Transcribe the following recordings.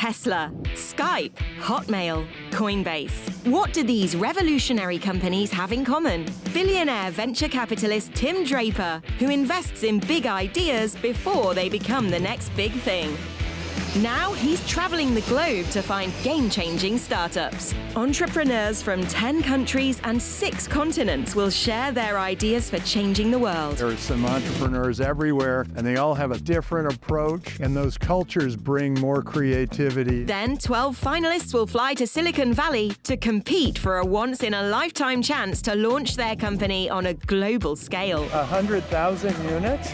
Tesla, Skype, Hotmail, Coinbase. What do these revolutionary companies have in common? Billionaire venture capitalist Tim Draper, who invests in big ideas before they become the next big thing. Now he's traveling the globe to find game-changing startups. Entrepreneurs from 10 countries and 6 continents will share their ideas for changing the world. There are some entrepreneurs everywhere, and they all have a different approach, and those cultures bring more creativity. Then 12 finalists will fly to Silicon Valley to compete for a once-in-a-lifetime chance to launch their company on a global scale. 100,000 units?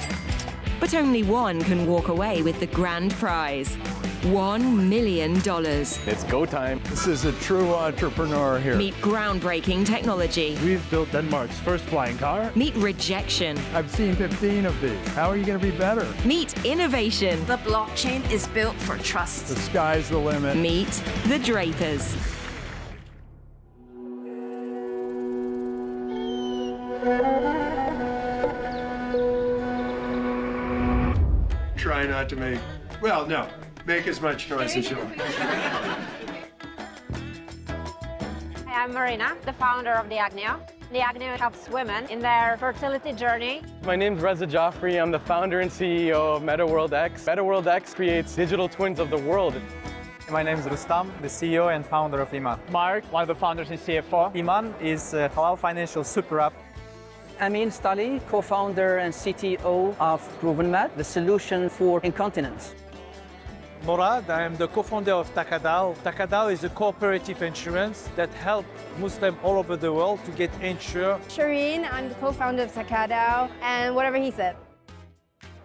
But only one can walk away with the grand prize. $1 million. It's go time. This is a true entrepreneur here. Meet groundbreaking technology. We've built Denmark's first flying car. Meet rejection. I've seen 15 of these. How are you going to be better? Meet innovation. The blockchain is built for trust. The sky's the limit. Meet the Drapers. Try not to make, well, no, make as much noise as you want. Hi, I'm Marina, the founder of Diagnio. Diagnio helps women in their fertility journey. My name's Reza Joffrey. I'm the founder and CEO of MetaWorldX. MetaWorldX creates digital twins of the world. My name is Rustam, the CEO and founder of Iman. Mark, one of the founders and CFO. Iman is a Halal Financial super app. Amin Stali, co-founder and CTO of Provenmed, the solution for incontinence. Morad, I am the co-founder of TakaDAO. TakaDAO is a cooperative insurance that helps Muslims all over the world to get insured. Shireen, I'm the co-founder of TakaDAO, and whatever he said.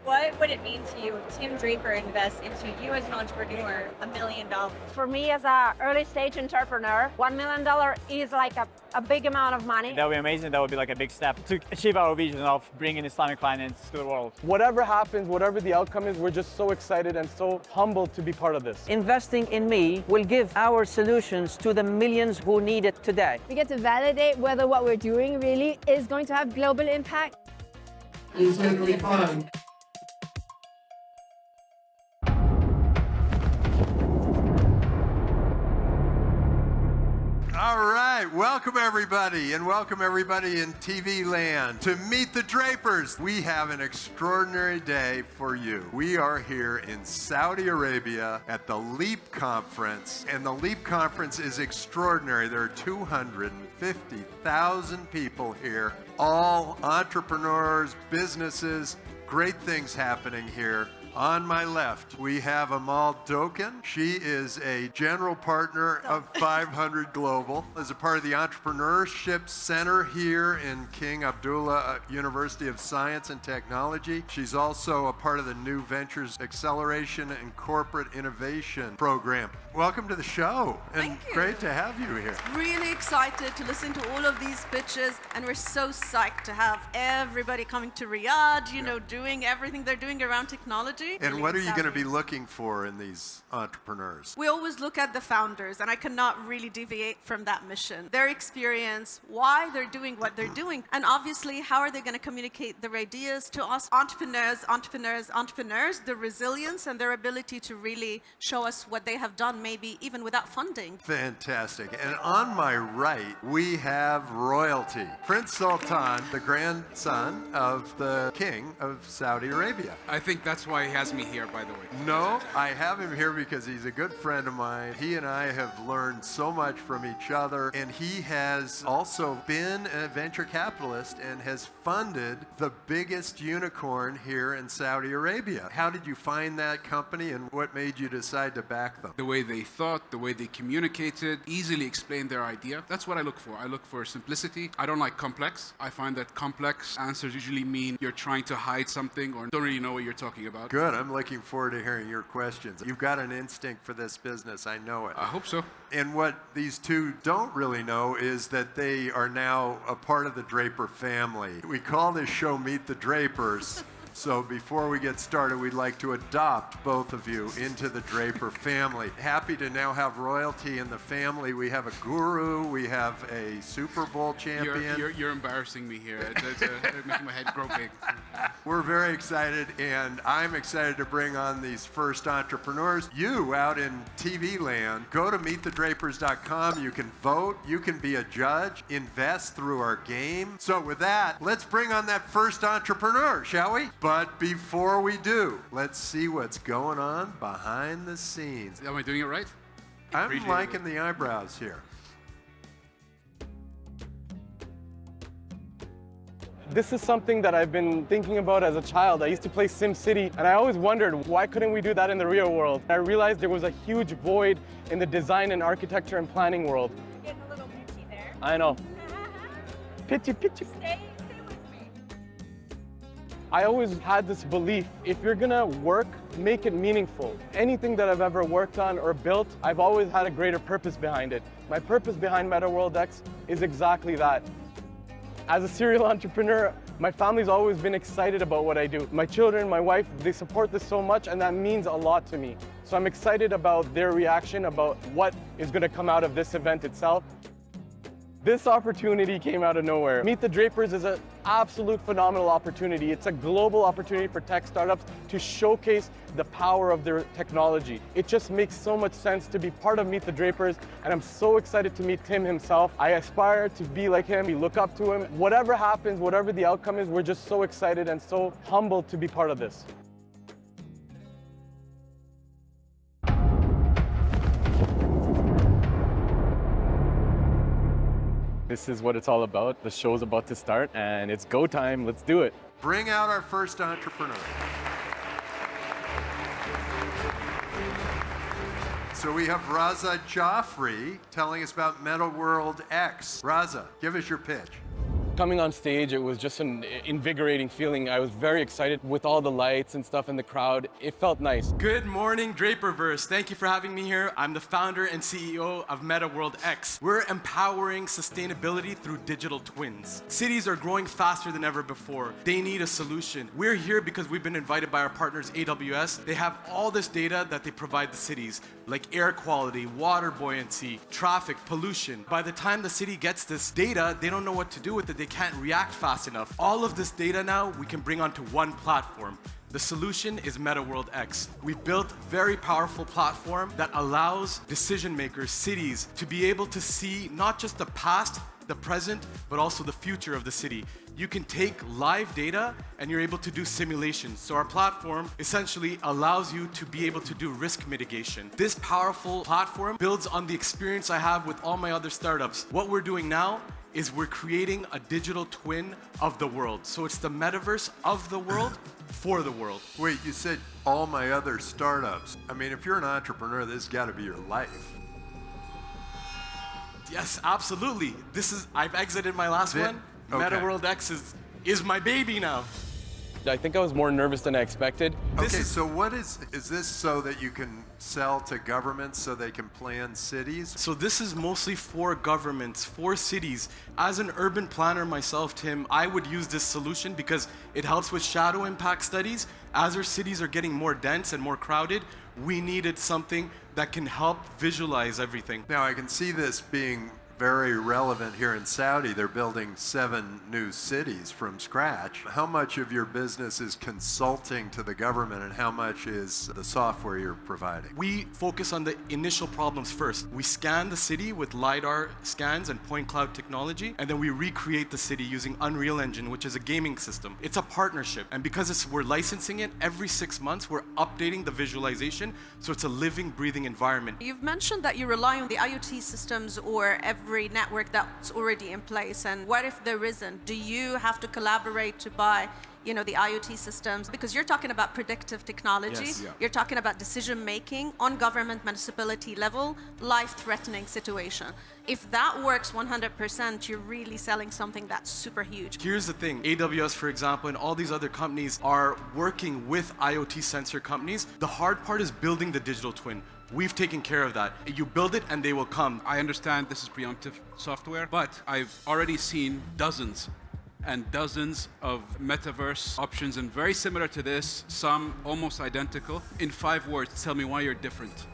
What would it mean to you if Tim Draper invests into you as an entrepreneur $1 million? For me as an early stage entrepreneur, $1 million is like a big amount of money. That would be amazing. That would be like a big step to achieve our vision of bringing Islamic finance to the world. Whatever happens, whatever the outcome is, we're just so excited and so humbled to be part of this. Investing in me will give our solutions to the millions who need it today. We get to validate whether what we're doing really is going to have global impact. It's going to be fun. All right, welcome everybody, and welcome everybody in TV land to Meet the Drapers. We have an extraordinary day for you. We are here in Saudi Arabia at the LEAP conference, and the LEAP conference is extraordinary. There are 250,000 people here, all entrepreneurs, businesses, great things happening here. On my left, we have Amal. She is a general partner of 500 Global, as a part of the Entrepreneurship Center here in King Abdullah University of Science and Technology. She's also a part of the New Ventures Acceleration and Corporate Innovation Program. Welcome to the show, and great to have you here. Really excited to listen to all of these pitches, and we're so psyched to have everybody coming to Riyadh, you know, doing everything they're doing around technology. And what are you going to be looking for in these entrepreneurs? We always look at the founders, and I cannot really deviate from that mission. Their experience, why they're doing what they're doing, and obviously how are they going to communicate their ideas to us entrepreneurs, the resilience and their ability to really show us what they have done, maybe even without funding. Fantastic. And on my right, we have royalty. Prince Sultan, the grandson of the king of Saudi Arabia. I think that's why he has me here, by the way. No, I have him here because he's a good friend of mine. He and I have learned so much from each other, and he has also been a venture capitalist and has funded the biggest unicorn here in Saudi Arabia. How did you find that company, and what made you decide to back them? The way they thought, the way they communicated, easily explained their idea. That's what I look for. I look for simplicity. I don't like complex. I find that complex answers usually mean you're trying to hide something or don't really know what you're talking about. Good. I'm looking forward to hearing your questions. You've got an instinct for this business. I know it. I hope so. And what these two don't really know is that they are now a part of the Draper family. We call this show Meet the Drapers. So before we get started, we'd like to adopt both of you into the Draper family. Happy to now have royalty in the family. We have a guru, we have a Super Bowl champion. You're embarrassing me here. It's making my head grow big. We're very excited, and I'm excited to bring on these first entrepreneurs. You out in TV land, go to meetthedrapers.com. You can vote, you can be a judge, invest through our game. So with that, let's bring on that first entrepreneur, shall we? But before we do, let's see what's going on behind the scenes. Am I doing it right? I'm liking the eyebrows here. This is something that I've been thinking about as a child. I used to play SimCity, and I always wondered, why couldn't we do that in the real world? I realized there was a huge void in the design and architecture and planning world. You're getting a little pitchy there. I know. Pitchy. Stay with me. I always had this belief, if you're gonna work, make it meaningful. Anything that I've ever worked on or built, I've always had a greater purpose behind it. My purpose behind MetaWorldX is exactly that. As a serial entrepreneur, my family's always been excited about what I do. My children, my wife, they support this so much, and that means a lot to me. So I'm excited about their reaction, about what is gonna come out of this event itself. This opportunity came out of nowhere. Meet the Drapers is an absolute phenomenal opportunity. It's a global opportunity for tech startups to showcase the power of their technology. It just makes so much sense to be part of Meet the Drapers, and I'm so excited to meet Tim himself. I aspire to be like him, we look up to him. Whatever happens, whatever the outcome is, we're just so excited and so humbled to be part of this. This is what it's all about. The show's about to start, and it's go time. Let's do it. Bring out our first entrepreneur. So we have Raza Joffrey telling us about MetaWorldX. Raza, give us your pitch. Coming on stage, it was just an invigorating feeling. I was very excited with all the lights and stuff in the crowd. It felt nice. Good morning, Draperverse. Thank you for having me here. I'm the founder and CEO of MetaWorldX. We're empowering sustainability through digital twins. Cities are growing faster than ever before. They need a solution. We're here because we've been invited by our partners, AWS. They have all this data that they provide the cities, like air quality, water buoyancy, traffic, pollution. By the time the city gets this data, they don't know what to do with it. They can't react fast enough. All of this data now we can bring onto one platform. The solution is MetaWorldX. We built a very powerful platform that allows decision makers, cities, to be able to see not just the past, the present, but also the future of the city. You can take live data and you're able to do simulations. So our platform essentially allows you to be able to do risk mitigation. This powerful platform builds on the experience I have with all my other startups. What we're doing now is we're creating a digital twin of the world. So it's the metaverse of the world for the world. Wait, you said all my other startups. I mean, if you're an entrepreneur, this has got to be your life. Yes, absolutely. I've exited my last one. Okay. MetaWorldX is my baby now. I think I was more nervous than I expected. Okay, so what is this so that you can sell to governments so they can plan cities? So this is mostly for governments, for cities. As an urban planner myself, Tim, I would use this solution because it helps with shadow impact studies. As our cities are getting more dense and more crowded, we needed something that can help visualize everything. Now I can see this being very relevant here in Saudi. They're building 7 new cities from scratch. How much of your business is consulting to the government and how much is the software you're providing? We focus on the initial problems first. We scan the city with LiDAR scans and point cloud technology, and then we recreate the city using Unreal Engine, which is a gaming system. It's a partnership, and because we're licensing it, every 6 months we're updating the visualization, so it's a living, breathing environment. You've mentioned that you rely on the IoT systems or every network that's already in place, and what if there isn't? Do you have to collaborate to buy the IoT systems? Because you're talking about predictive technology. Yes, yeah. You're talking about decision making on government municipality level, life-threatening situation. If that works 100%, you're really selling something that's super huge. Here's the thing, AWS, for example, and all these other companies are working with IoT sensor companies. The hard part is building the digital twin. We've taken care of that. You build it and they will come. I understand this is preemptive software, but I've already seen dozens and dozens of metaverse options, and very similar to this, some almost identical. In 5 words, tell me why you're different.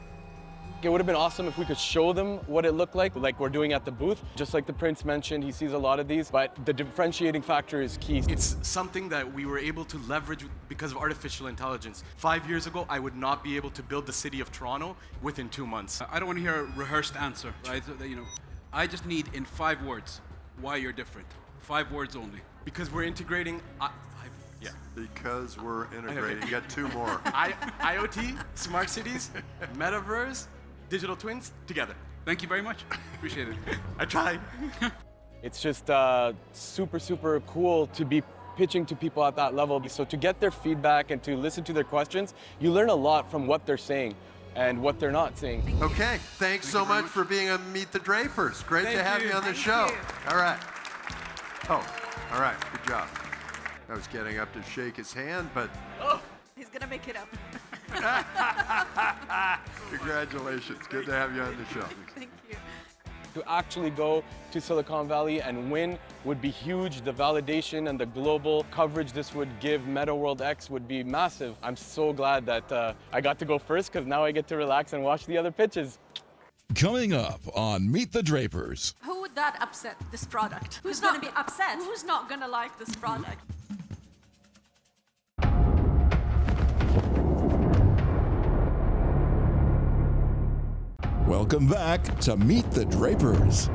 It would have been awesome if we could show them what it looked like we're doing at the booth. Just like the Prince mentioned, he sees a lot of these, but the differentiating factor is key. It's something that we were able to leverage because of artificial intelligence. 5 years ago, I would not be able to build the city of Toronto within 2 months. I don't want to hear a rehearsed answer, right? I just need in 5 words why you're different. 5 words only. Because we're integrating. Yeah. Because we're integrating. You got 2 more. IoT, smart cities, metaverse, digital twins together. Thank you very much. Appreciate it. I tried. It's just super, super cool to be pitching to people at that level. So to get their feedback and to listen to their questions, you learn a lot from what they're saying and what they're not saying. Okay, thanks so much for being on Meet the Drapers. Great to have you on the show. All right. Oh, all right, good job. I was getting up to shake his hand, but... Oh, he's gonna make it up. Congratulations, good to have you on the show. Thank you. To actually go to Silicon Valley and win would be huge. The validation and the global coverage this would give MetaWorldX would be massive. I'm so glad that I got to go first, because now I get to relax and watch the other pitches. Coming up on Meet the Drapers. Who would that upset, this product? Who's gonna be upset? Who's not gonna like this product? Welcome back to Meet the Drapers.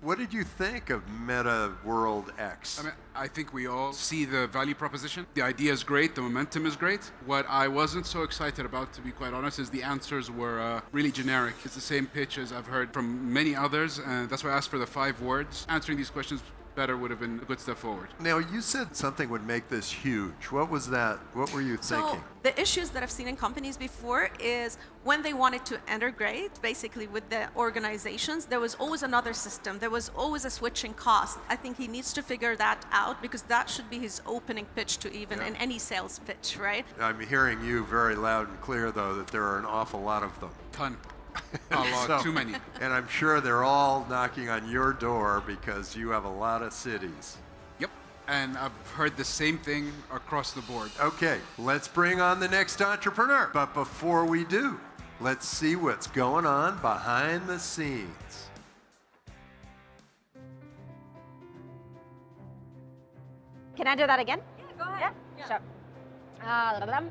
What did you think of MetaWorldX? I think we all see the value proposition. The idea is great, the momentum is great. What I wasn't so excited about, to be quite honest, is the answers were really generic. It's the same pitch as I've heard from many others, and that's why I asked for the 5 words. Answering these questions better would have been a good step forward. Now, you said something would make this huge. What was that? What were you thinking? So the issues that I've seen in companies before is when they wanted to integrate, basically with the organizations, there was always another system. There was always a switching cost. I think he needs to figure that out, because that should be his opening pitch to even in any sales pitch, right? I'm hearing you very loud and clear, though, that there are an awful lot of them. Ton. A lot, too many. And I'm sure they're all knocking on your door because you have a lot of cities. Yep, and I've heard the same thing across the board. Okay, let's bring on the next entrepreneur. But before we do, let's see what's going on behind the scenes. Can I do that again? Yeah, go ahead. Yeah, sure.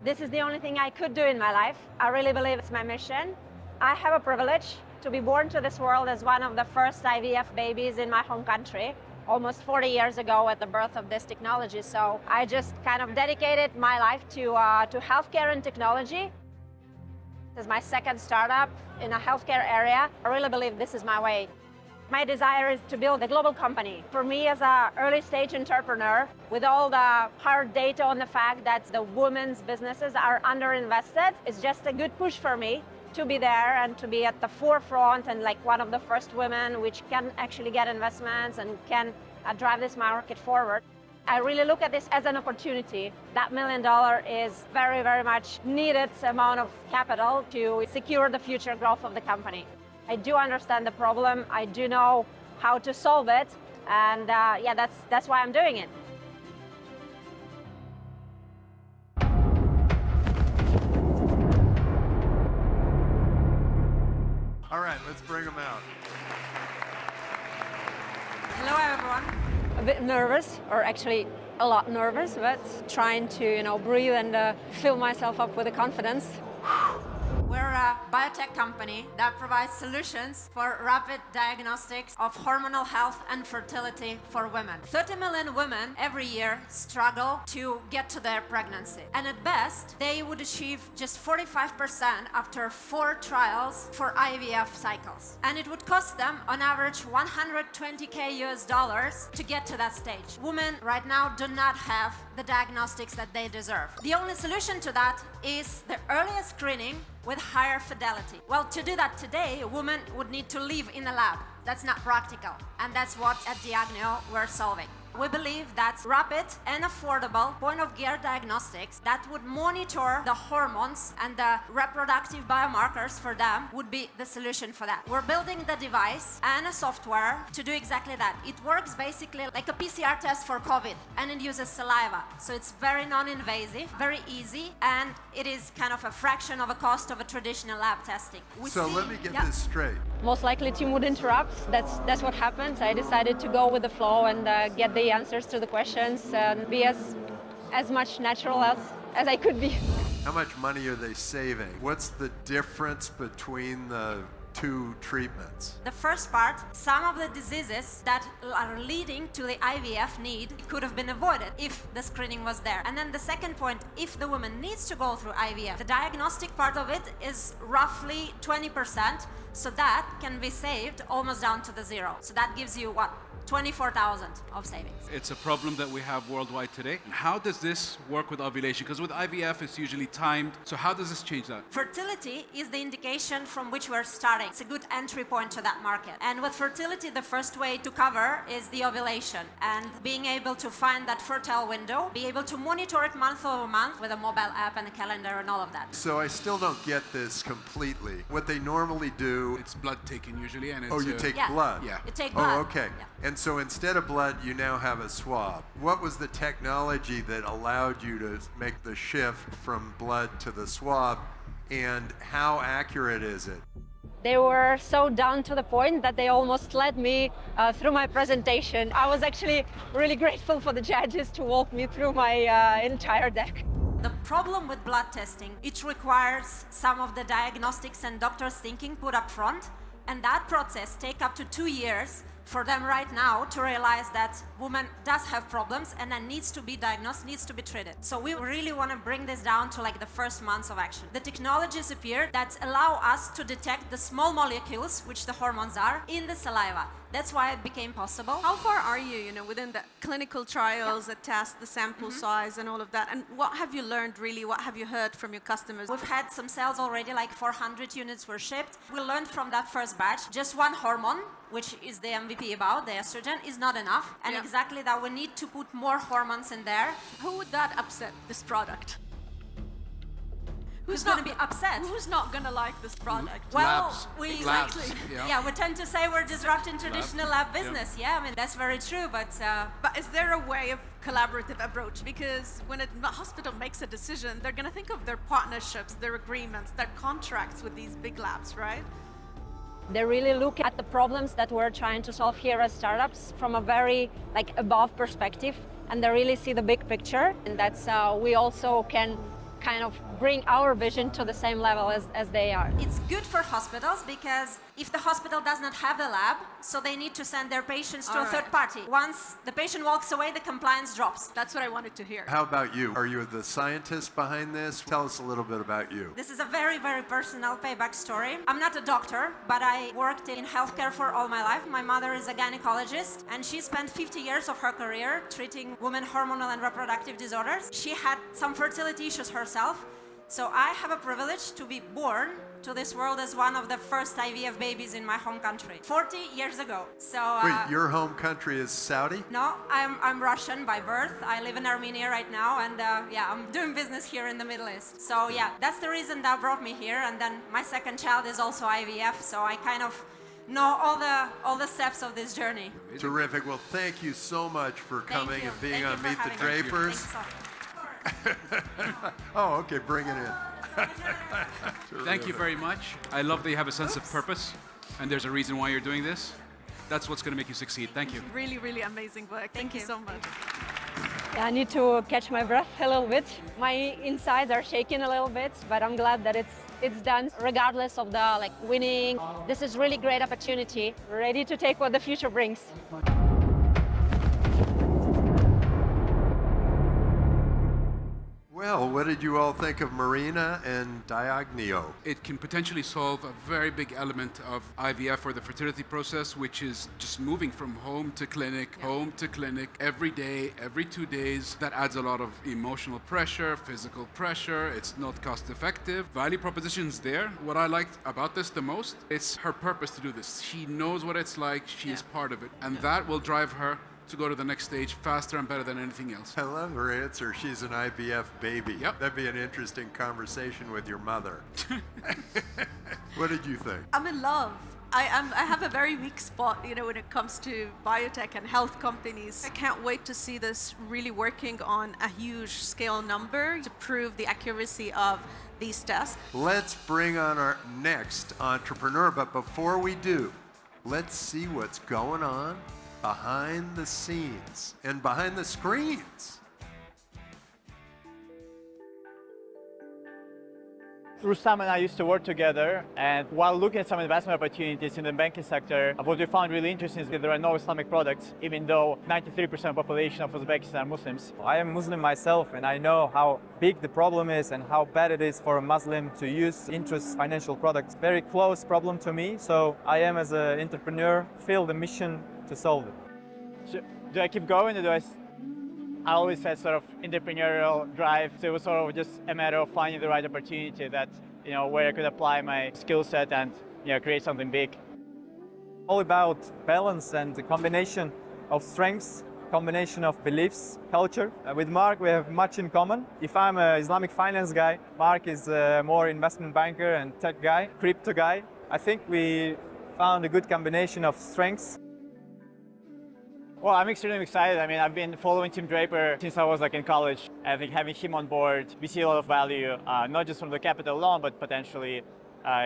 This is the only thing I could do in my life. I really believe it's my mission. I have a privilege to be born to this world as one of the first IVF babies in my home country, almost 40 years ago at the birth of this technology. So I just kind of dedicated my life to healthcare and technology. This is my second startup in a healthcare area. I really believe this is my way. My desire is to build a global company. For me, as an early stage entrepreneur, with all the hard data on the fact that the women's businesses are underinvested, it's just a good push for me to be there and to be at the forefront and like one of the first women which can actually get investments and can drive this market forward. I really look at this as an opportunity. That $1 million is very, very much needed amount of capital to secure the future growth of the company. I do understand the problem. I do know how to solve it. And yeah, that's why I'm doing it. All right, let's bring them out. Hello, everyone. A bit nervous, or actually a lot nervous, but trying to, breathe and fill myself up with the confidence. We're a biotech company that provides solutions for rapid diagnostics of hormonal health and fertility for women. 30 million women every year struggle to get to their pregnancy. And at best, they would achieve just 45% after 4 trials for IVF cycles. And it would cost them on average $120K US to get to that stage. Women right now do not have the diagnostics that they deserve. The only solution to that is the earliest screening with higher fidelity. Well, to do that today, a woman would need to live in a lab. That's not practical. And that's what at Diagnio we're solving. We believe that rapid and affordable point-of-care diagnostics that would monitor the hormones and the reproductive biomarkers for them would be the solution for that. We're building the device and a software to do exactly that. It works basically like a PCR test for COVID, and it uses saliva. So it's very non-invasive, very easy, and it is kind of a fraction of a cost of a traditional lab testing. Let me get this straight. Most likely Tim would interrupt. That's what happens. I decided to go with the flow and get the answers to the questions and be as much natural as I could be. How much money are they saving? What's the difference between the two treatments? The first part, some of the diseases that are leading to the IVF need could have been avoided if the screening was there. And then the second point, if the woman needs to go through IVF, the diagnostic part of it is roughly 20%, so that can be saved almost down to the zero. So that gives you what? 24,000 of savings. It's a problem that we have worldwide today. How does this work with ovulation? Because with IVF, it's usually timed. So how does this change that? Fertility is the indication from which we're starting. It's a good entry point to that market. And with fertility, the first way to cover is the ovulation. And being able to find that fertile window, be able to monitor it month over month with a mobile app and a calendar and all of that. So I still don't get this completely. What they normally do... It's blood taken usually. And it's, you take blood? Yeah. You take blood. Oh, okay. Yeah. And so instead of blood, you now have a swab. What was the technology that allowed you to make the shift from blood to the swab, and how accurate is it? They were so down to the point that they almost led me through my presentation. I was actually really grateful for the judges to walk me through my entire deck. The problem with blood testing, it requires some of the diagnostics and doctors' thinking put up front, and that process takes up to 2 years for them right now to realize that woman does have problems and then needs to be diagnosed, needs to be treated. So we really want to bring this down to like the first months of action. The technologies appear that allow us to detect the small molecules, which the hormones are, in the saliva. That's why it became possible. How far are you, within the clinical trials that test the sample size and all of that? And what have you learned really? What have you heard from your customers? We've had some sales already, like 400 units were shipped. We learned from that first batch, just one hormone, which is the MVP about, the estrogen, is not enough. And exactly that, we need to put more hormones in there. Who would that upset, this product? Who's going to be upset? Who's not going to like this product? Well, Labs. we Yeah. we tend to say we're disrupting traditional lab business. Yeah, I mean, that's very true, but is there a way of collaborative approach? Because when a hospital makes a decision, they're going to think of their partnerships, their agreements, their contracts with these big labs, right? They really look at the problems that we're trying to solve here as startups from a very above perspective, and they really see the big picture, and that's we also can kind of bring our vision to the same level as they are. It's good for hospitals because if the hospital does not have the lab, so they need to send their patients to a third party. Once the patient walks away, the compliance drops. That's what I wanted to hear. How about you? Are you the scientist behind this? Tell us a little bit about you. This is a very, very personal payback story. I'm not a doctor, but I worked in healthcare for all my life. My mother is a gynecologist, and she spent 50 years of her career treating women hormonal and reproductive disorders. She had some fertility issues herself, so I have a privilege to be born to this world as one of the first IVF babies in my home country 40 years ago. So wait, your home country is Saudi? No, I'm Russian by birth. I live in Armenia right now, and I'm doing business here in the Middle East. So that's the reason that brought me here. And then my second child is also IVF, so I kind of know all the steps of this journey. Terrific. Well, thank you so much for coming and being on Meet the Drapers. Oh, okay, bring it in. Thank you very much. I love that you have a sense of purpose, and there's a reason why you're doing this. That's what's going to make you succeed. Thank you. Really, really amazing work. Thank you so much. I need to catch my breath a little bit. My insides are shaking a little bit, but I'm glad that it's done regardless of the winning. This is really great opportunity. Ready to take what the future brings. Well, what did you all think of Marina and Diagnio? It can potentially solve a very big element of IVF or the fertility process, which is just moving from home to clinic, every day, every 2 days. That adds a lot of emotional pressure, physical pressure. It's not cost effective. Value proposition's there. What I liked about this the most, it's her purpose to do this. She knows what it's like. She is part of it. And that will drive her to go to the next stage faster and better than anything else. I love her answer. She's an IVF baby. Yep. That'd be an interesting conversation with your mother. What did you think? I'm in love. I have a very weak spot, when it comes to biotech and health companies. I can't wait to see this really working on a huge scale number to prove the accuracy of these tests. Let's bring on our next entrepreneur, but before we do, let's see what's going on behind the scenes and behind the screens. Rustam and I used to work together, and while looking at some investment opportunities in the banking sector, what we found really interesting is that there are no Islamic products, even though 93% of the population of Uzbekistan are Muslims. I am Muslim myself, and I know how big the problem is and how bad it is for a Muslim to use interest financial products. Very close problem to me, so I am, as an entrepreneur, feel the mission to solve it. So, do I keep going, or do I always had sort of entrepreneurial drive, so it was sort of just a matter of finding the right opportunity that, where I could apply my skill set and, create something big. All about balance and the combination of strengths, combination of beliefs, culture. With Mark, we have much in common. If I'm an Islamic finance guy, Mark is a more investment banker and tech guy, crypto guy. I think we found a good combination of strengths. Well, I'm extremely excited. I mean, I've been following Tim Draper since I was in college. I think having him on board, we see a lot of value, not just from the capital alone, but potentially,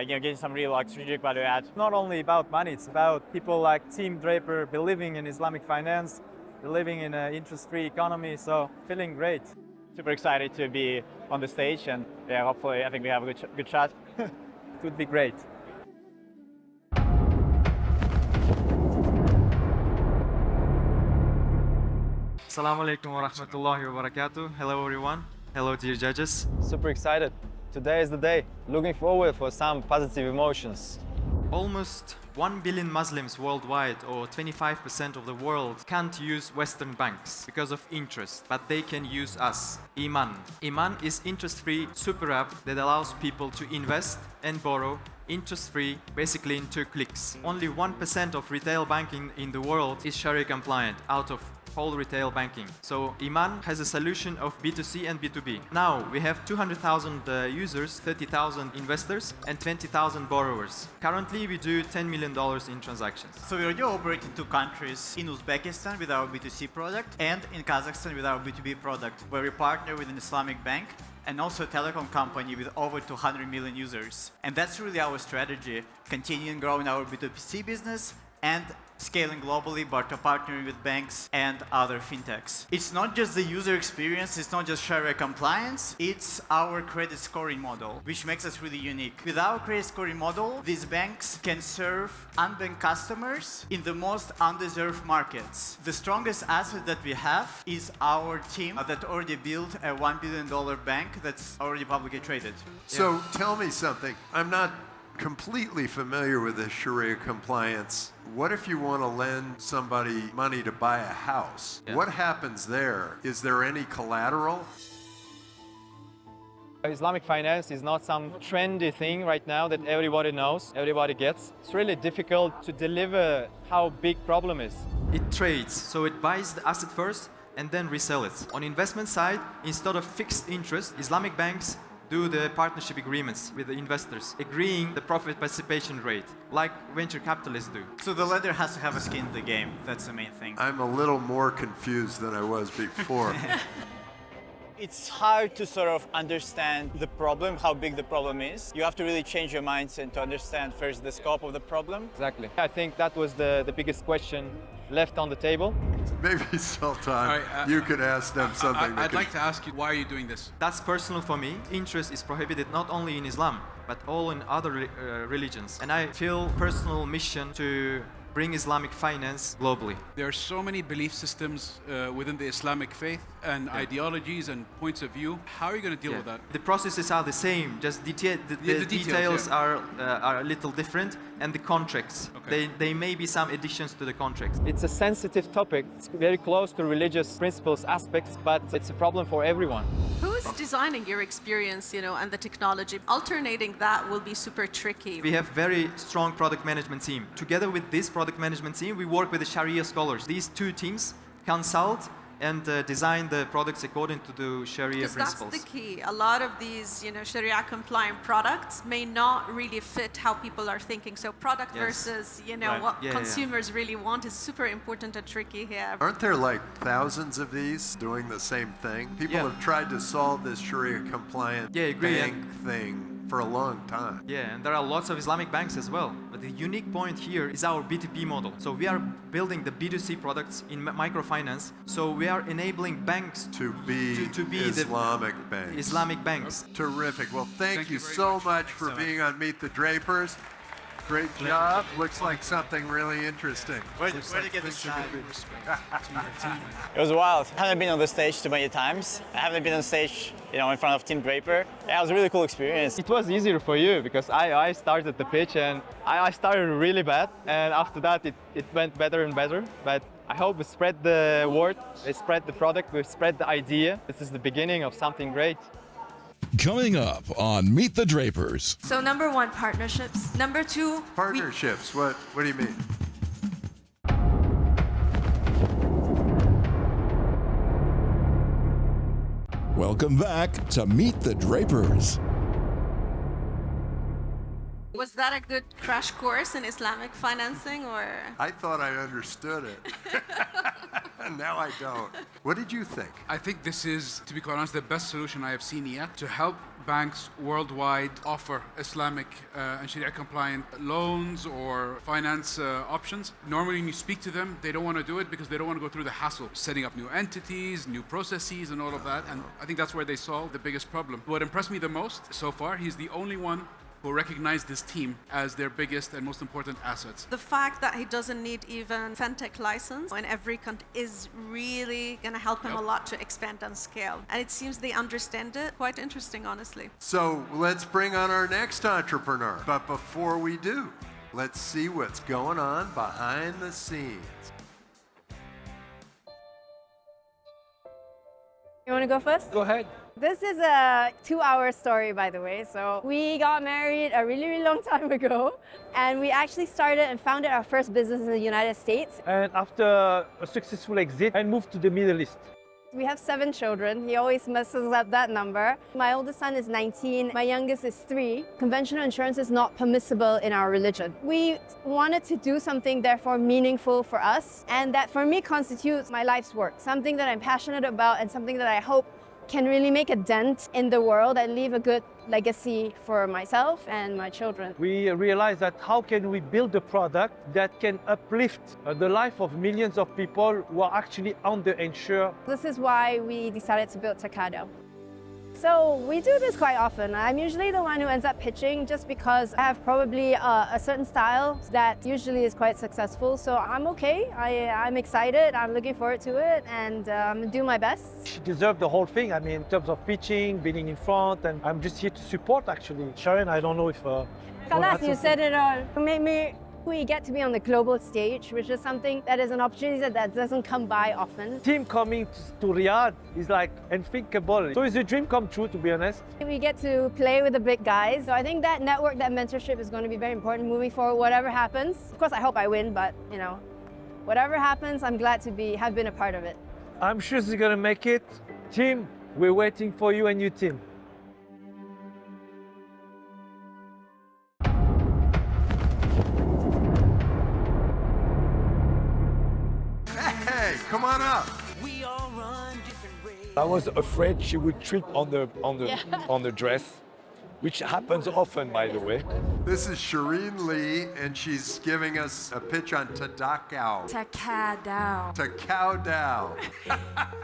getting some real strategic value add. It's not only about money, it's about people like Tim Draper believing in Islamic finance, believing in an interest-free economy, so feeling great. Super excited to be on the stage, and hopefully I think we have a good shot. It would be great. Assalamu alaikum wa rahmatullahi wa barakatuh. Hello everyone. Hello dear judges. Super excited. Today is the day. Looking forward for some positive emotions. Almost 1 billion Muslims worldwide, or 25% of the world, can't use Western banks because of interest, but they can use us, Iman. Iman is interest-free super app that allows people to invest and borrow interest-free, basically in 2 clicks. Only 1% of retail banking in the world is Sharia compliant out of whole retail banking. So Iman has a solution of B2C and B2B. Now we have 200,000 users, 30,000 investors, and 20,000 borrowers. Currently we do $10 million in transactions. So we already operate in 2 countries, in Uzbekistan with our B2C product and in Kazakhstan with our B2B product, where we partner with an Islamic bank and also a telecom company with over 200 million users. And that's really our strategy, continuing growing our B2C business and scaling globally, but partnering with banks and other fintechs. It's not just the user experience, it's not just Sharia compliance, it's our credit scoring model, which makes us really unique. With our credit scoring model, these banks can serve unbanked customers in the most undeserved markets. The strongest asset that we have is our team that already built a $1 billion bank that's already publicly traded. So tell me something. I'm not completely familiar with this Sharia compliance. What if you want to lend somebody money to buy a house? What happens there? Is there any collateral? Islamic finance is not some trendy thing right now that everybody knows, everybody gets. It's really difficult to deliver how big problem is. It trades, so it buys the asset first and then resell it. On investment side, instead of fixed interest, Islamic banks do the partnership agreements with the investors, agreeing the profit participation rate, like venture capitalists do. So the lender has to have a skin in the game. That's the main thing. I'm a little more confused than I was before. It's hard to sort of understand the problem, how big the problem is. You have to really change your mindset to understand first the scope of the problem. Exactly. I think that was the biggest question left on the table. Maybe Sultan, you could ask them something. I'd like to ask you, why are you doing this? That's personal for me. Interest is prohibited not only in Islam, but all in other religions. And I feel personal mission to bring Islamic finance globally. There are so many belief systems within the Islamic faith and ideologies and points of view. How are you going to deal with that? The processes are the same, just the details are a little different, and the contracts. They may be some additions to the contracts. It's a sensitive topic. It's very close to religious principles aspects, but it's a problem for everyone. Who is designing your experience, and the technology? Alternating that will be super tricky. We have very strong product management team. Together with this product management team, we work with the Sharia scholars. These 2 teams consult and design the products according to the Sharia Because principles. that's the key. A lot of these, Sharia compliant products may not really fit how people are thinking. So product versus, what consumers really want is super important and tricky here. Aren't there like thousands of these doing the same thing? People have tried to solve this Sharia compliant bank thing for a long time. Yeah, and there are lots of Islamic banks as well. But the unique point here is our B2B model. So we are building the B2C products in microfinance. So we are enabling banks to be Islamic banks. Islamic banks. Terrific. Well, thank you so much for being on Meet the Drapers. Great job. Looks like something really interesting. Where did you get this shine? It was wild. I haven't been on the stage too many times. I haven't been on stage, in front of Tim Draper. Yeah, it was a really cool experience. It was easier for you because I started the pitch and I started really bad. And after that, it went better and better. But I hope we spread the word, we spread the product, we spread the idea. This is the beginning of something great. Coming up on Meet the Drapers. So number 1, partnerships. Number 2, partnerships. What do you mean? Welcome back to Meet the Drapers. Was that a good crash course in Islamic financing, or? I thought I understood it. Now I don't. What did you think? I think this is, to be quite honest, the best solution I have seen yet to help banks worldwide offer Islamic and Sharia compliant loans or finance options. Normally when you speak to them, they don't want to do it because they don't want to go through the hassle, setting up new entities, new processes and all of that. And I think that's where they solve the biggest problem. What impressed me the most so far, he's the only one who recognize this team as their biggest and most important assets. The fact that he doesn't need even fintech license in every country is really going to help him a lot to expand and scale. And it seems they understand it. Quite interesting, honestly. So let's bring on our next entrepreneur. But before we do, let's see what's going on behind the scenes. You want to go first? Go ahead. This is a 2-hour story, by the way. So we got married a really, really long time ago, and we actually started and founded our first business in the United States. And after a successful exit, I moved to the Middle East. We have 7 children. He always messes up that number. My oldest son is 19. My youngest is 3. Conventional insurance is not permissible in our religion. We wanted to do something, therefore, meaningful for us, and that for me constitutes my life's work, something that I'm passionate about and something that I hope can really make a dent in the world and leave a good legacy for myself and my children. We realized that how can we build a product that can uplift the life of millions of people who are actually underinsured. This is why we decided to build TakaDAO. So we do this quite often. I'm usually the one who ends up pitching just because I have probably a certain style that usually is quite successful. So I'm okay, I'm excited, I'm looking forward to it, and do my best. She deserved the whole thing. I mean, in terms of pitching, being in front, and I'm just here to support actually. Sharon, I don't know if... Khalas, you said it all. We get to be on the global stage, which is something that is an opportunity that doesn't come by often. Team coming to Riyadh is like unthinkable. So it's a dream come true, to be honest. We get to play with the big guys. So I think that network, that mentorship is going to be very important moving forward, whatever happens. Of course, I hope I win, but whatever happens, I'm glad to have been a part of it. I'm sure she's going to make it. Team, we're waiting for you and your team. Come on up. I was afraid she would trip on the dress, which happens often, by the way. This is Shireen Lee, and she's giving us a pitch on TakaDAO. TakaDAO. TakaDAO.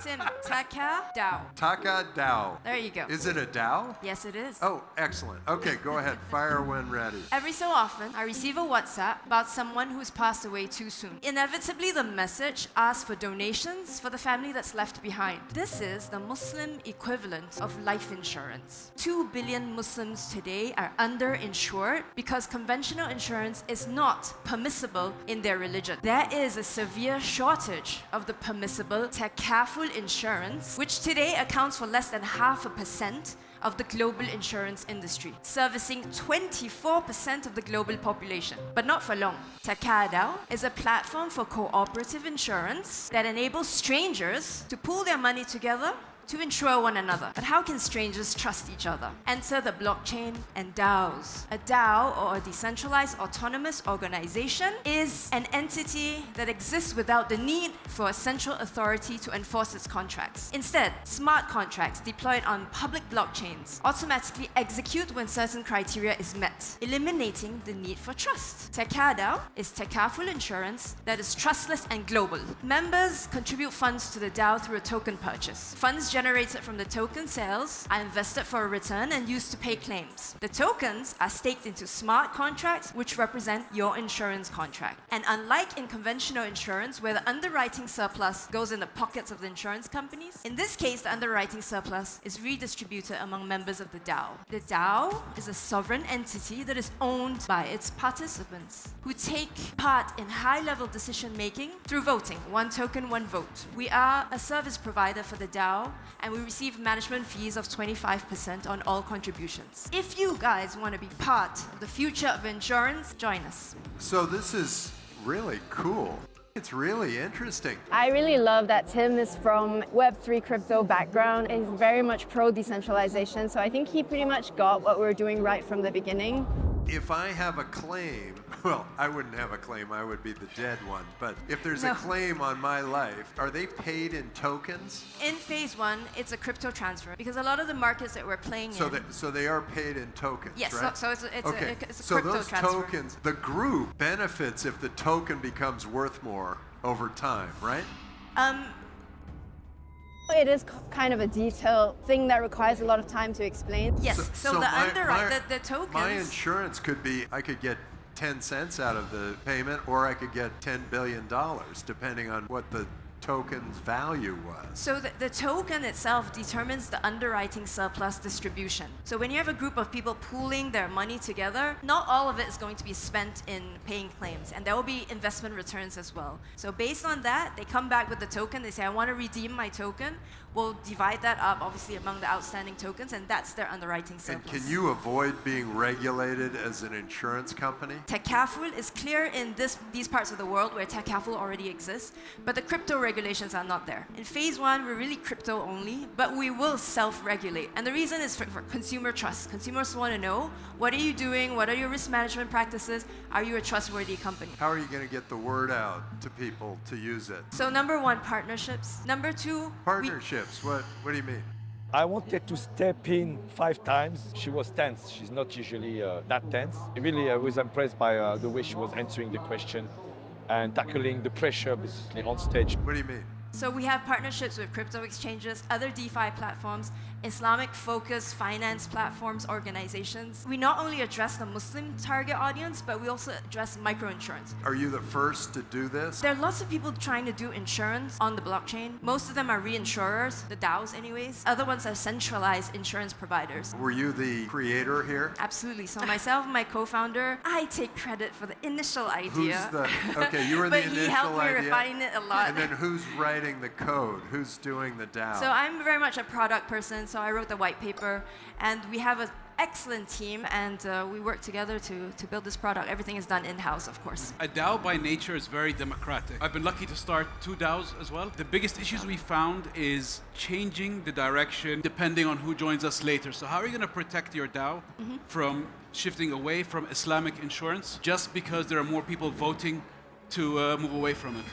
Tim, TakaDAO. TakaDAO. There you go. Is it a DAO? Yes, it is. Oh, excellent. Okay, go ahead. Fire when ready. Every so often, I receive a WhatsApp about someone who's passed away too soon. Inevitably, the message asks for donations for the family that's left behind. This is the Muslim equivalent of life insurance. 2 billion Muslim Muslims today are underinsured because conventional insurance is not permissible in their religion. There is a severe shortage of the permissible takaful insurance, which today accounts for less than 0.5% of the global insurance industry, servicing 24% of the global population. But not for long. TakaDAO is a platform for cooperative insurance that enables strangers to pool their money together to insure one another. But how can strangers trust each other? Enter the blockchain and DAOs. A DAO, or a decentralized autonomous organization, is an entity that exists without the need for a central authority to enforce its contracts. Instead, smart contracts deployed on public blockchains automatically execute when certain criteria is met, eliminating the need for trust. TakaDAO is takaful insurance that is trustless and global. Members contribute funds to the DAO through a token purchase. Funds generated from the token sales are invested for a return and used to pay claims. The tokens are staked into smart contracts, which represent your insurance contract. And unlike in conventional insurance, where the underwriting surplus goes in the pockets of the insurance companies, in this case, the underwriting surplus is redistributed among members of the DAO. The DAO is a sovereign entity that is owned by its participants, who take part in high-level decision-making through voting. One token, one vote. We are a service provider for the DAO, and we receive management fees of 25% on all contributions. If you guys want to be part of the future of insurance, join us. So this is really cool. It's really interesting. I really love that Tim is from Web3 crypto background. He's very much pro decentralization, so I think he pretty much got what we're doing right from the beginning. If I have a claim, well, I wouldn't have a claim, I would be the dead one. But if there's a claim on my life, are they paid in tokens? In phase one, it's a crypto transfer because a lot of the markets that we're playing in. So they are paid in tokens, yes, right? so it's a so crypto those transfer. tokens, the group benefits if the token becomes worth more over time, right? It is kind of a detailed thing that requires a lot of time to explain. Yes, so the tokens... My insurance could be, I could get 10 cents out of the payment, or I could get $10 billion, depending on what the token's value was. So the token itself determines the underwriting surplus distribution. So when you have a group of people pooling their money together, not all of it is going to be spent in paying claims, and there will be investment returns as well. So based on that, they come back with the token, they say, I want to redeem my token. We'll divide that up, obviously, among the outstanding tokens, and that's their underwriting surplus. And can you avoid being regulated as an insurance company? Takaful is clear in these parts of the world where takaful already exists, but the crypto regulations are not there. In phase one, we're really crypto only, but we will self-regulate. And the reason is for consumer trust. Consumers want to know, what are you doing? What are your risk management practices? Are you a trustworthy company? How are you going to get the word out to people to use it? So number one, partnerships. Number two... Partnerships. What do you mean? I wanted to step in 5 times. She was tense. She's not usually that tense. Really, I was impressed by the way she was answering the question and tackling the pressure basically on stage. What do you mean? So we have partnerships with crypto exchanges, other DeFi platforms, Islamic-focused finance platforms, organizations. We not only address the Muslim target audience, but we also address microinsurance. Are you the first to do this? There are lots of people trying to do insurance on the blockchain. Most of them are reinsurers, the DAOs anyways. Other ones are centralized insurance providers. Were you the creator here? Absolutely. So myself and my co-founder, I take credit for the initial idea. Okay, you were the initial idea. But he helped me refine it a lot. And then who's writing the code? Who's doing the DAO? So I'm very much a product person, so I wrote the white paper, and we have an excellent team, and we work together to build this product. Everything is done in-house, of course. A DAO by nature is very democratic. I've been lucky to start 2 DAOs as well. The biggest issues we found is changing the direction depending on who joins us later. So how are you going to protect your DAO from shifting away from Islamic insurance just because there are more people voting to move away from it?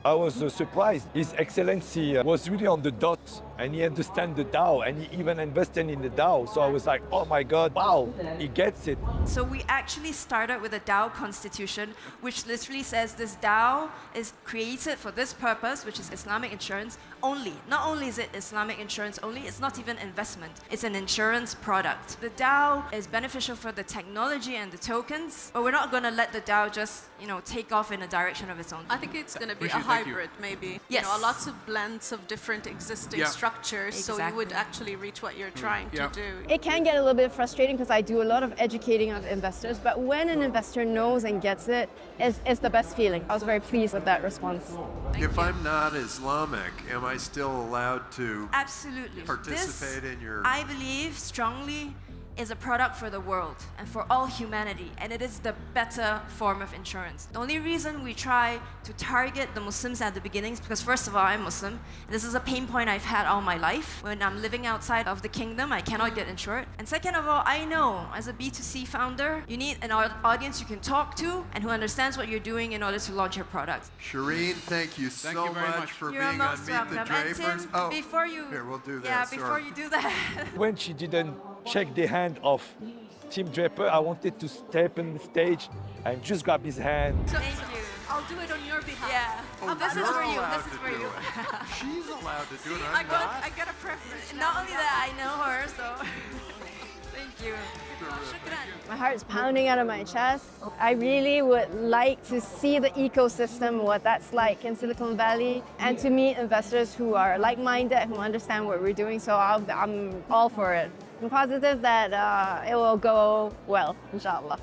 I was surprised. His Excellency was really on the dot, and he understands the DAO, and he even invested in the DAO. So I was like, oh my God, wow, he gets it. So we actually started with a DAO constitution, which literally says this DAO is created for this purpose, which is Islamic insurance only. Not only is it Islamic insurance only, it's not even investment. It's an insurance product. The DAO is beneficial for the technology and the tokens, but we're not going to let the DAO just, take off in a direction of its own. I think it's going to be a hybrid, maybe. Yes. Lots of blends of different existing structures. structure so you would actually reach what you're trying to do. It can get a little bit frustrating because I do a lot of educating of investors, but when an investor knows and gets it, it's the best feeling. I was very pleased with that response. If I'm not Islamic, am I still allowed to Absolutely. participate in your... I believe strongly is a product for the world and for all humanity, and it is the better form of insurance. The only reason we try to target the Muslims at the beginning is because, first of all, I'm Muslim. This is a pain point I've had all my life. When I'm living outside of the kingdom, I cannot get insured. And second of all, I know as a B2C founder, you need an audience you can talk to and who understands what you're doing in order to launch your product. Shireen, thank you so much for You're being on most Meet the welcome. And Drapers. Tim, before you, here, we'll do that. Yeah, before you do that. When she didn't shake the hand of Tim Draper, I wanted to step on the stage and just grab his hand. Thank you. I'll do it on your behalf. Yeah. Oh, this is you're for you. allowed This is to for do you. it. She's allowed to do it. I I'm not. get a preference. Not only that, I know her, so thank you. My heart's pounding out of my chest. I really would like to see the ecosystem, what that's like in Silicon Valley, and to meet investors who are like-minded, who understand what we're doing. So I'm all for it. I'm positive that it will go well, inshallah.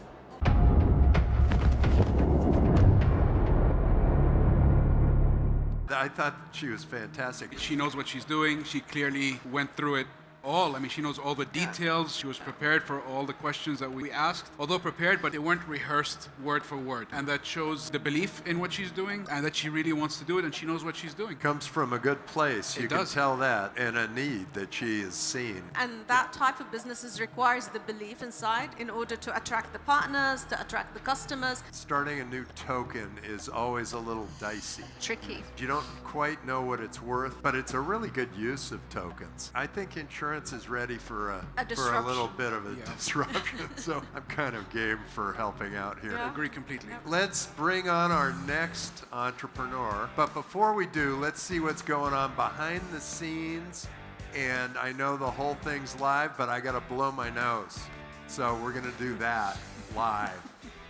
I thought she was fantastic. She knows what she's doing. She clearly went through it all. I mean, she knows all the details. She was prepared for all the questions that we asked. Although prepared, but they weren't rehearsed word for word. And that shows the belief in what she's doing and that she really wants to do it and she knows what she's doing. Comes from a good place. It You does. can tell that, and a need that she has seen. And that type of businesses requires the belief inside in order to attract the partners, to attract the customers. Starting a new token is always a little dicey. Tricky. You don't quite know what it's worth, but it's a really good use of tokens. I think insurance is ready for a little bit of a disruption, so I'm kind of game for helping out here. I agree completely. Let's bring on our next entrepreneur, but before we do, let's see what's going on behind the scenes. And I know the whole thing's live, but I gotta blow my nose. So we're gonna do that live.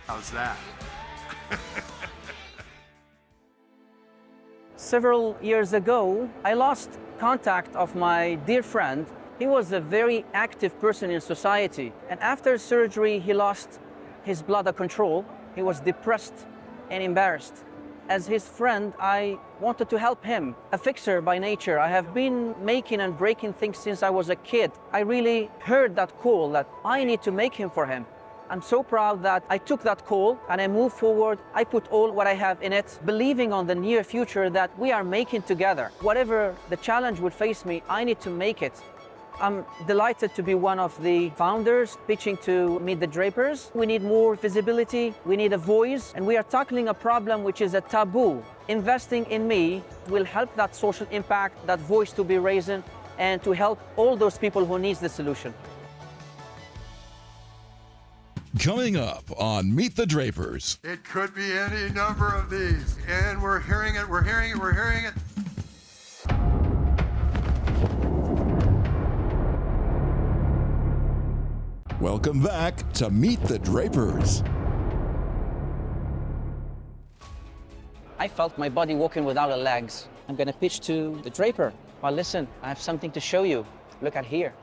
How's that? Several years ago, I lost contact of my dear friend. He was a very active person in society. And after surgery, he lost his bladder control. He was depressed and embarrassed. As his friend, I wanted to help him. A fixer by nature, I have been making and breaking things since I was a kid. I really heard that call that I need to make him for him. I'm so proud that I took that call and I moved forward. I put all what I have in it, believing on the near future that we are making together. Whatever the challenge would face me, I need to make it. I'm delighted to be one of the founders pitching to Meet the Drapers. We need more visibility, we need a voice, and we are tackling a problem which is a taboo. Investing in me will help that social impact, that voice to be raised, and to help all those people who need the solution. Coming up on Meet the Drapers. It could be any number of these, and we're hearing it, we're hearing it, we're hearing it. Welcome back to Meet the Drapers. I felt my body walking without legs. I'm gonna pitch to the Draper. Well, listen, I have something to show you. Look at here.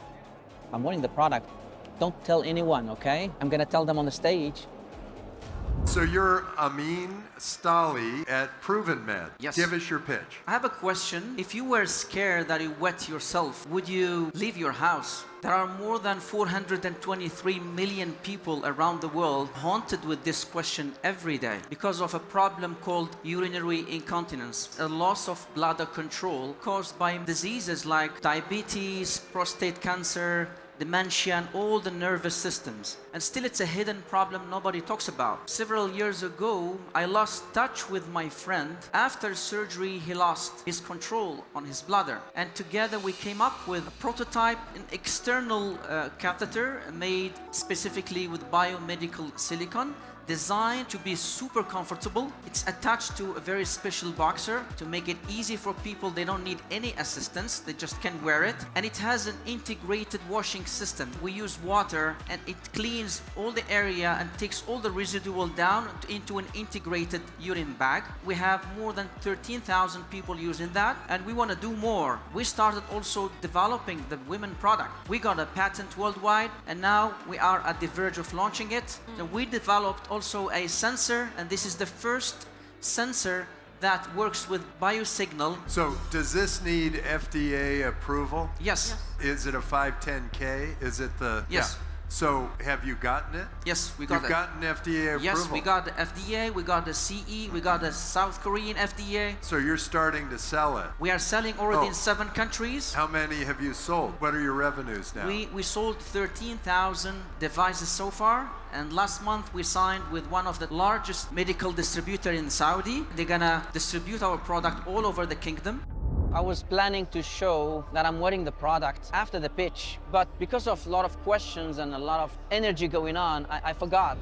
I'm wearing the product. Don't tell anyone, okay? I'm gonna tell them on the stage. So you're Amin Stali at Provenmed. Yes. Give us your pitch. I have a question. If you were scared that you wet yourself, would you leave your house? There are more than 423 million people around the world haunted with this question every day because of a problem called urinary incontinence, a loss of bladder control caused by diseases like diabetes, prostate cancer, dementia, and all the nervous systems. And still it's a hidden problem nobody talks about. Several years ago, I lost touch with my friend. After surgery, he lost his control on his bladder. And together we came up with a prototype, an external catheter made specifically with biomedical silicone designed to be super comfortable. It's attached to a very special boxer to make it easy for people. They don't need any assistance. They just can wear it. And it has an integrated washing system. We use water and it cleans all the area and takes all the residual down into an integrated urine bag. We have more than 13,000 people using that, and we want to do more. We started also developing the women product. We got a patent worldwide, and now we are at the verge of launching it. So we developed also a sensor, and this is the first sensor that works with biosignal. So does this need FDA approval? Yes. Is it a 510K? Is it the... Yes. Yeah. So have you gotten it? Yes, we got it. You've gotten FDA approval? Yes, we got the FDA, we got the CE, we got the South Korean FDA. So you're starting to sell it? We are selling already in 7 countries. How many have you sold? What are your revenues now? We sold 13,000 devices so far, and last month we signed with one of the largest medical distributors in Saudi. They're gonna distribute our product all over the kingdom. I was planning to show that I'm wearing the product after the pitch, but because of a lot of questions and a lot of energy going on, I forgot.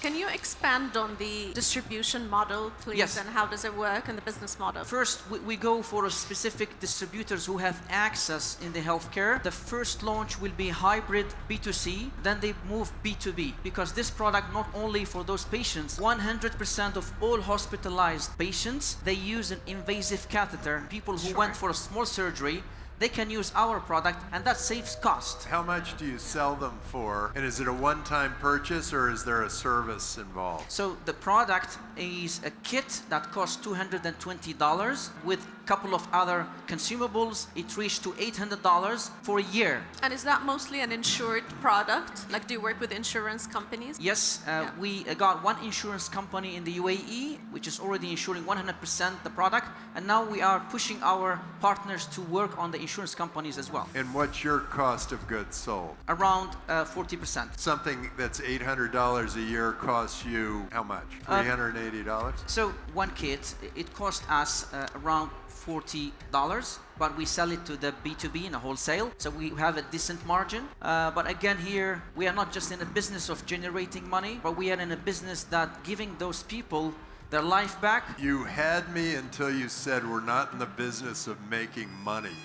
Can you expand on the distribution model, please? Yes. And how does it work and the business model? First, we go for specific distributors who have access in the healthcare. The first launch will be hybrid B2C, then they move B2B, because this product not only for those patients, 100% of all hospitalized patients, they use an invasive catheter. People who went for a small surgery, they can use our product, and that saves cost. How much do you sell them for? And is it a one-time purchase, or is there a service involved? So the product is a kit that costs $220 with a couple of other consumables. It reached to $800 for a year. And is that mostly an insured product? Like, do you work with insurance companies? Yes, we got one insurance company in the UAE, which is already insuring 100% the product, and now we are pushing our partners to work on the insurance companies as well. And what's your cost of goods sold? Around 40%. Something that's $800 a year costs you how much? $380? So one kit, it cost us around $40, but we sell it to the B2B in a wholesale, so we have a decent margin. But again here, we are not just in a business of generating money, but we are in a business that giving those people their life back. You had me until you said we're not in the business of making money.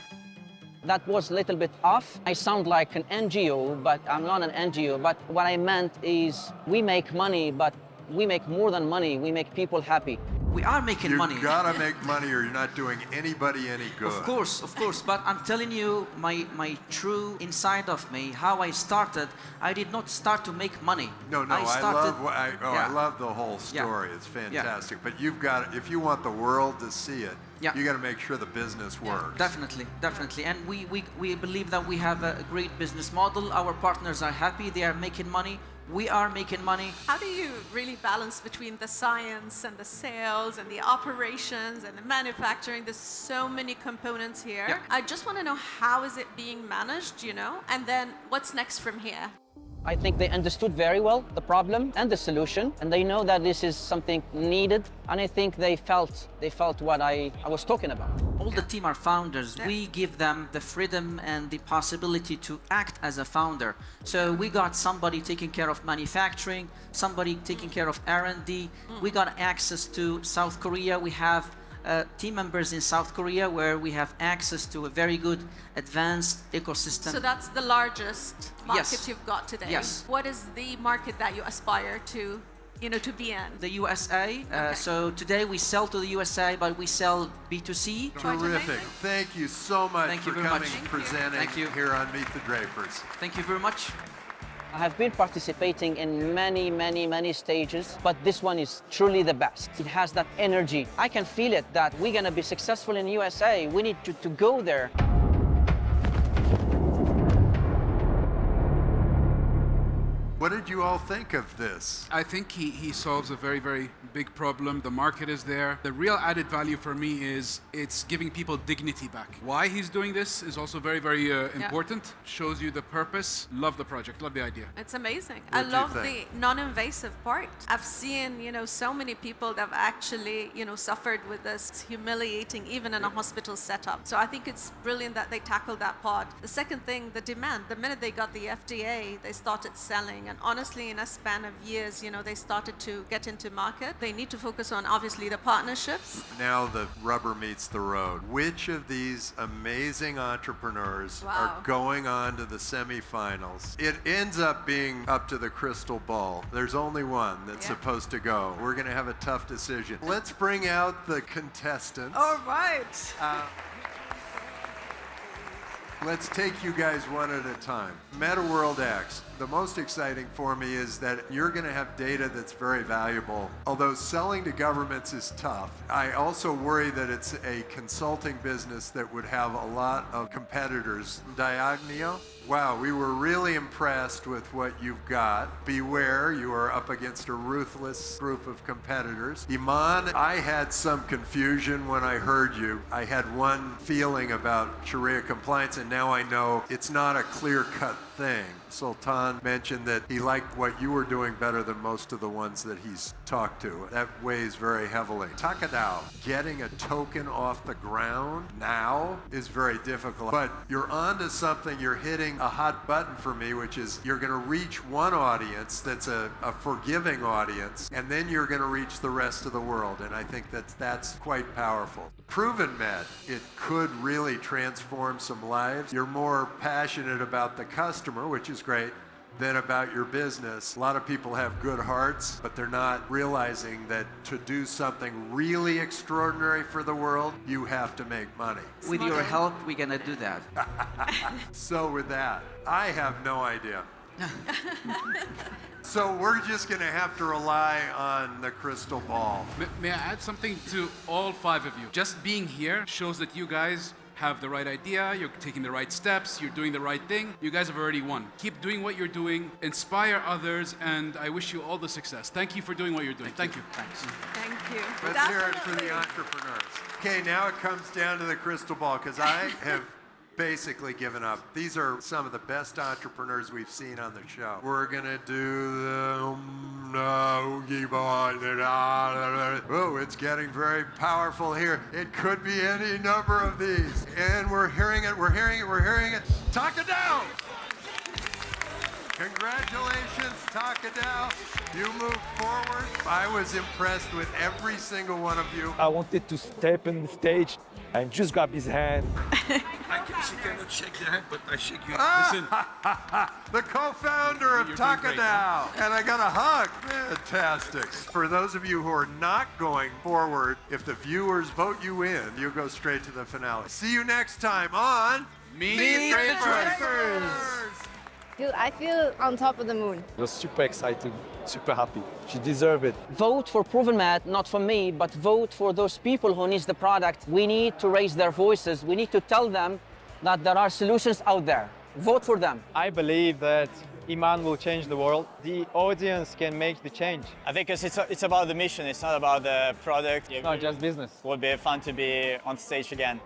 That was a little bit off. I sound like an NGO, but I'm not an NGO. But what I meant is we make money, but we make more than money. We make people happy. We are making money. You gotta make money or you're not doing anybody any good. Of course. But I'm telling you, my true inside of me, how I started, I did not start to make money. No, I love the whole story. Yeah. It's fantastic. Yeah. But you've got, if you want the world to see it, you got to make sure the business works. Definitely. And we believe that we have a great business model. Our partners are happy. They are making money. We are making money. How do you really balance between the science and the sales and the operations and the manufacturing? There's so many components here. Yeah. I just want to know, how is it being managed, you know? And then what's next from here? I think they understood very well the problem and the solution, and they know that this is something needed, and I think they felt what I was talking about. All the team are founders. We give them the freedom and the possibility to act as a founder. So we got somebody taking care of manufacturing, somebody taking care of R&D. We got access to South Korea. We have team members in South Korea where we have access to a very good advanced ecosystem. So that's the largest market you've got today. Yes. What is the market that you aspire to, to be in? The USA. So today we sell to the USA, but we sell B2C. Terrific. Thank you so much for coming and presenting here on Meet the Drapers. Thank you very much. I have been participating in many stages, but this one is truly the best. It has that energy. I can feel it that we're gonna be successful in USA. We need to go there. What did you all think of this? I think he solves a very, very big problem. The market is there. The real added value for me is it's giving people dignity back. Why he's doing this is also very, very important. Shows you the purpose. Love the project. Love the idea. It's amazing. I love the non-invasive part. I've seen, so many people that have actually, suffered with this. It's humiliating, even in a hospital setup. So I think it's brilliant that they tackled that part. The second thing, the demand. The minute they got the FDA, they started selling. And honestly, in a span of years, they started to get into market. They need to focus on, obviously, the partnerships. Now the rubber meets the road. Which of these amazing entrepreneurs are going on to the semifinals? It ends up being up to the crystal ball. There's only one that's supposed to go. We're going to have a tough decision. Let's bring out the contestants. All right. Let's take you guys one at a time. MetaWorldX. The most exciting for me is that you're going to have data that's very valuable. Although selling to governments is tough, I also worry that it's a consulting business that would have a lot of competitors. Diagnio. Wow, we were really impressed with what you've got. Beware, you are up against a ruthless group of competitors. Iman, I had some confusion when I heard you. I had one feeling about Sharia compliance, and now I know it's not a clear-cut thing. Sultan mentioned that he liked what you were doing better than most of the ones that he's talked to. That weighs very heavily. TakaDAO, getting a token off the ground now is very difficult. But you're onto something, you're hitting a hot button for me, which is you're going to reach one audience that's a forgiving audience, and then you're going to reach the rest of the world. And I think that's quite powerful. Provenmed, it could really transform some lives. You're more passionate about the customer, which is great, than about your business. A lot of people have good hearts, but they're not realizing that to do something really extraordinary for the world, you have to make money. With your help, we're gonna do that. So with that, I have no idea. So we're just going to have to rely on the crystal ball. May I add something to all 5 of you? Just being here shows that you guys have the right idea, you're taking the right steps, you're doing the right thing. You guys have already won. Keep doing what you're doing, inspire others, and I wish you all the success. Thank you for doing what you're doing. Thank you. Thanks. Thank you. Let's hear it for the entrepreneurs. Okay, now it comes down to the crystal ball, because I have basically given up. These are some of the best entrepreneurs we've seen on the show. We're gonna do the oh, it's getting very powerful here. It could be any number of these. And we're hearing it, we're hearing it, we're hearing it. TakaDAO! Congratulations, TakaDAO. You moved forward. I was impressed with every single one of you. I wanted to step on the stage and just grab his hand. She cannot shake the hand, but I shake you. Listen. Listen. The co-founder of TakaDAO. And I got a hug. Fantastic. For those of you who are not going forward, if the viewers vote you in, you go straight to the finale. See you next time on Meet the Drapers. Dude, I feel on top of the moon. It was super exciting, super happy. She deserved it. Vote for Provenmed, not for me, but vote for those people who need the product. We need to raise their voices. We need to tell them that there are solutions out there. Vote for them. I believe that Iman will change the world. The audience can make the change. I think it's about the mission, it's not about the product. It's not just business. It would be fun to be on stage again.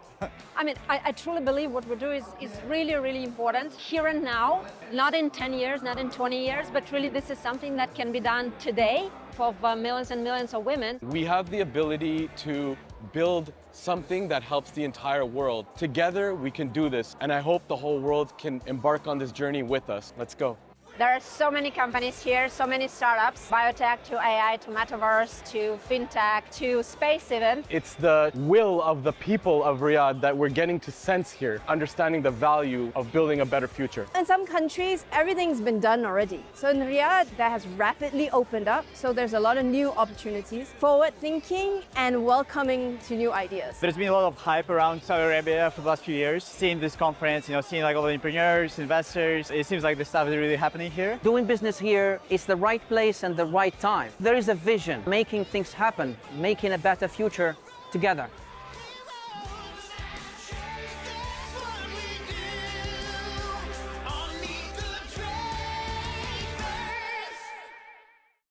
I mean, I truly believe what we do is really, really important here and now, not in 10 years, not in 20 years, but really this is something that can be done today for millions and millions of women. We have the ability to build something that helps the entire world. Together, we can do this, and I hope the whole world can embark on this journey with us. Let's go. There are so many companies here, so many startups, biotech to AI to metaverse to fintech to space even. It's the will of the people of Riyadh that we're getting to sense here, understanding the value of building a better future. In some countries, everything's been done already. So in Riyadh, that has rapidly opened up. So there's a lot of new opportunities, forward thinking and welcoming to new ideas. There's been a lot of hype around Saudi Arabia for the last few years. Seeing this conference, seeing like all the entrepreneurs, investors, it seems like this stuff is really happening here. Doing business here is the right place and the right time. There is a vision, making things happen, making a better future together.